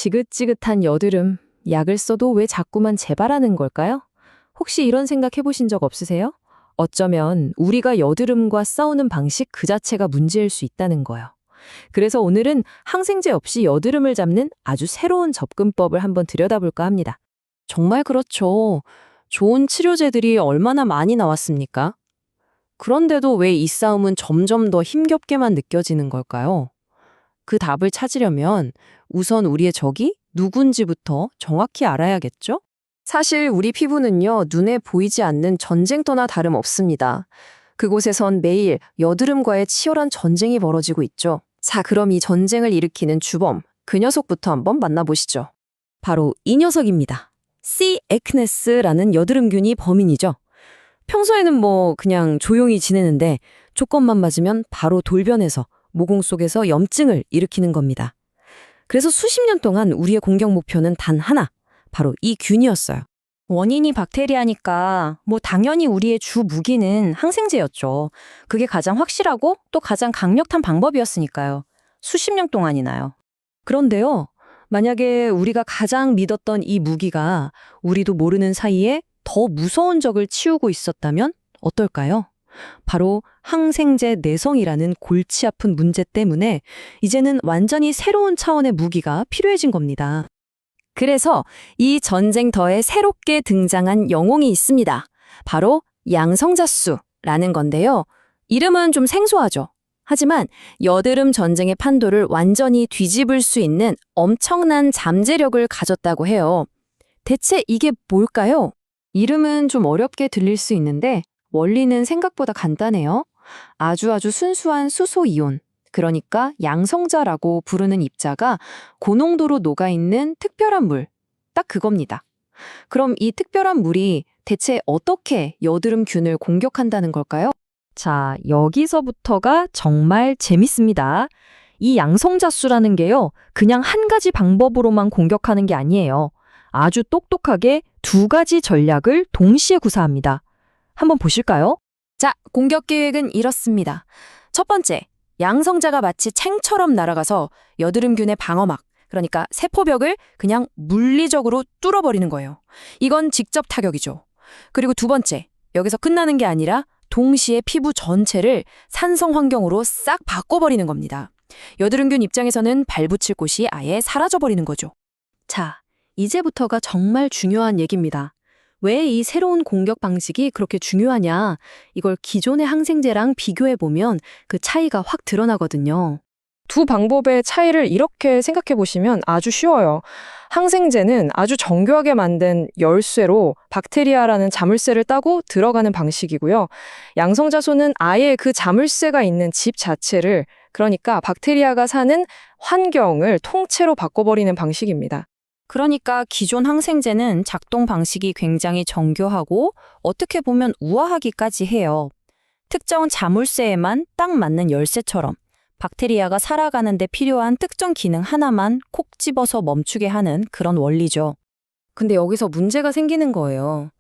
지긋지긋한 여드름, 약을 써도 왜 자꾸만 재발하는 걸까요? 혹시 이런 생각 해보신 적 없으세요? 어쩌면 우리가 여드름과 싸우는 방식 그 자체가 문제일 수 있다는 거요. 그래서 오늘은 항생제 없이 여드름을 잡는 아주 새로운 접근법을 한번 들여다볼까 합니다. 정말 그렇죠. 좋은 치료제들이 얼마나 많이 나왔습니까? 그런데도 왜 이 싸움은 점점 더 힘겹게만 느껴지는 걸까요? 그 답을 찾으려면 우선 우리의 적이 누군지부터 정확히 알아야겠죠? 사실 우리 피부는요, 눈에 보이지 않는 전쟁터나 다름없습니다. 그곳에선 매일 여드름과의 치열한 전쟁이 벌어지고 있죠. 자, 그럼 이 전쟁을 일으키는 주범, 그 녀석부터 한번 만나보시죠. 바로 이 녀석입니다. C. 에크네스라는 여드름균이 범인이죠. 평소에는 그냥 조용히 지내는데 조건만 맞으면 바로 돌변해서 모공 속에서 염증을 일으키는 겁니다. 그래서 수십 년 동안 우리의 공격 목표는 단 하나, 바로 이 균이었어요. 원인이 박테리아니까 당연히 우리의 주 무기는 항생제였죠. 그게 가장 확실하고 또 가장 강력한 방법이었으니까요. 수십 년 동안이나요. 그런데요, 만약에 우리가 가장 믿었던 이 무기가 우리도 모르는 사이에 더 무서운 적을 치우고 있었다면 어떨까요? 바로 항생제 내성이라는 골치 아픈 문제 때문에 이제는 완전히 새로운 차원의 무기가 필요해진 겁니다. 그래서 이 전쟁터에 새롭게 등장한 영웅이 있습니다. 바로 양성자수라는 건데요. 이름은 좀 생소하죠. 하지만 여드름 전쟁의 판도를 완전히 뒤집을 수 있는 엄청난 잠재력을 가졌다고 해요. 대체 이게 뭘까요? 이름은 좀 어렵게 들릴 수 있는데 원리는 생각보다 간단해요. 아주 순수한 수소이온, 그러니까 양성자라고 부르는 입자가 고농도로 녹아있는 특별한 물, 딱 그겁니다. 그럼 이 특별한 물이 대체 어떻게 여드름균을 공격한다는 걸까요? 자, 여기서부터가 정말 재밌습니다. 이 양성자수라는 게요, 그냥 한 가지 방법으로만 공격하는 게 아니에요. 아주 똑똑하게 두 가지 전략을 동시에 구사합니다. 한번 보실까요? 자, 공격 계획은 이렇습니다. 첫 번째, 양성자가 마치 챙처럼 날아가서 여드름균의 방어막, 그러니까 세포벽을 그냥 물리적으로 뚫어버리는 거예요. 이건 직접 타격이죠. 그리고 두 번째, 여기서 끝나는 게 아니라 동시에 피부 전체를 산성 환경으로 싹 바꿔버리는 겁니다. 여드름균 입장에서는 발붙일 곳이 아예 사라져버리는 거죠. 자, 이제부터가 정말 중요한 얘기입니다. 왜 이 새로운 공격 방식이 그렇게 중요하냐? 이걸 기존의 항생제랑 비교해보면 그 차이가 확 드러나거든요. 두 방법의 차이를 이렇게 생각해 보시면 아주 쉬워요. 항생제는 아주 정교하게 만든 열쇠로 박테리아라는 자물쇠를 따고 들어가는 방식이고요. 양성자소는 아예 그 자물쇠가 있는 집 자체를, 그러니까 박테리아가 사는 환경을 통째로 바꿔버리는 방식입니다. 그러니까 기존 항생제는 작동 방식이 굉장히 정교하고 어떻게 보면 우아하기까지 해요. 특정 자물쇠에만 딱 맞는 열쇠처럼 박테리아가 살아가는 데 필요한 특정 기능 하나만 콕 집어서 멈추게 하는 그런 원리죠. 근데 여기서 문제가 생기는 거예요.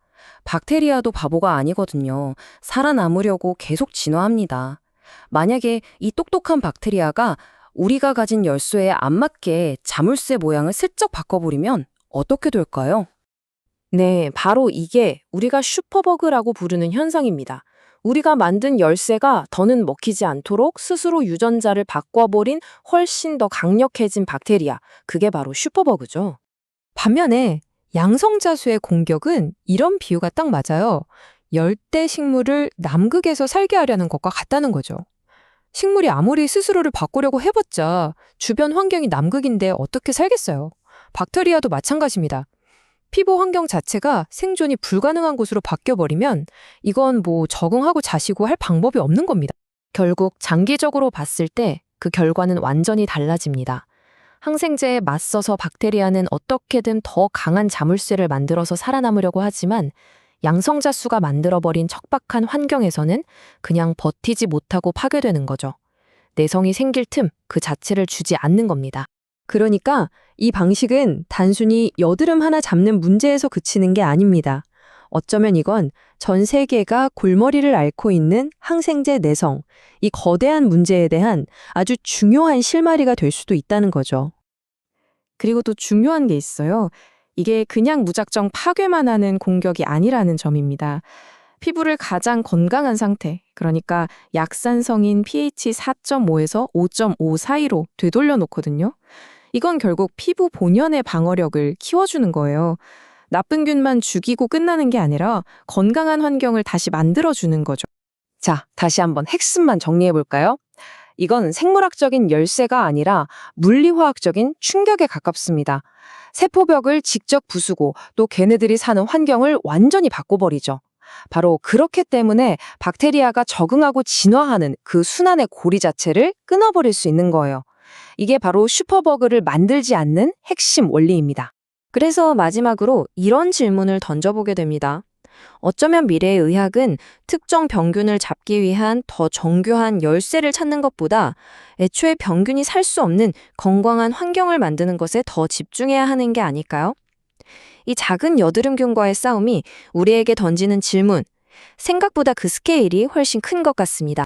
박테리아도 바보가 아니거든요. 살아남으려고 계속 진화합니다. 만약에 이 똑똑한 박테리아가 우리가 가진 열쇠에 안 맞게 자물쇠 모양을 슬쩍 바꿔버리면 어떻게 될까요? 네, 바로 이게 우리가 슈퍼버그라고 부르는 현상입니다. 우리가 만든 열쇠가 더는 먹히지 않도록 스스로 유전자를 바꿔버린 훨씬 더 강력해진 박테리아, 그게 바로 슈퍼버그죠. 반면에 양성자수의 공격은 이런 비유가 딱 맞아요. 열대 식물을 남극에서 살게 하려는 것과 같다는 거죠. 식물이 아무리 스스로를 바꾸려고 해봤자 주변 환경이 남극인데 어떻게 살겠어요? 박테리아도 마찬가지입니다. 피부 환경 자체가 생존이 불가능한 곳으로 바뀌어버리면 이건 적응하고 자시고 할 방법이 없는 겁니다. 결국 장기적으로 봤을 때 그 결과는 완전히 달라집니다. 항생제에 맞서서 박테리아는 어떻게든 더 강한 자물쇠를 만들어서 살아남으려고 하지만 양성자수가 만들어버린 척박한 환경에서는 그냥 버티지 못하고 파괴되는 거죠. 내성이 생길 틈 그 자체를 주지 않는 겁니다. 그러니까 이 방식은 단순히 여드름 하나 잡는 문제에서 그치는 게 아닙니다. 어쩌면 이건 전 세계가 골머리를 앓고 있는 항생제 내성, 이 거대한 문제에 대한 아주 중요한 실마리가 될 수도 있다는 거죠. 그리고 또 중요한 게 있어요. 이게 그냥 무작정 파괴만 하는 공격이 아니라는 점입니다. 피부를 가장 건강한 상태, 그러니까 약산성인 pH 4.5에서 5.5 사이로 되돌려 놓거든요. 이건 결국 피부 본연의 방어력을 키워주는 거예요. 나쁜 균만 죽이고 끝나는 게 아니라 건강한 환경을 다시 만들어주는 거죠. 자, 다시 한번 핵심만 정리해 볼까요? 이건 생물학적인 열쇠가 아니라 물리화학적인 충격에 가깝습니다. 세포벽을 직접 부수고 또 걔네들이 사는 환경을 완전히 바꿔버리죠. 바로 그렇기 때문에 박테리아가 적응하고 진화하는 그 순환의 고리 자체를 끊어버릴 수 있는 거예요. 이게 바로 슈퍼버그를 만들지 않는 핵심 원리입니다. 그래서 마지막으로 이런 질문을 던져보게 됩니다. 어쩌면 미래의 의학은 특정 병균을 잡기 위한 더 정교한 열쇠를 찾는 것보다 애초에 병균이 살 수 없는 건강한 환경을 만드는 것에 더 집중해야 하는 게 아닐까요? 이 작은 여드름균과의 싸움이 우리에게 던지는 질문, 생각보다 그 스케일이 훨씬 큰 것 같습니다.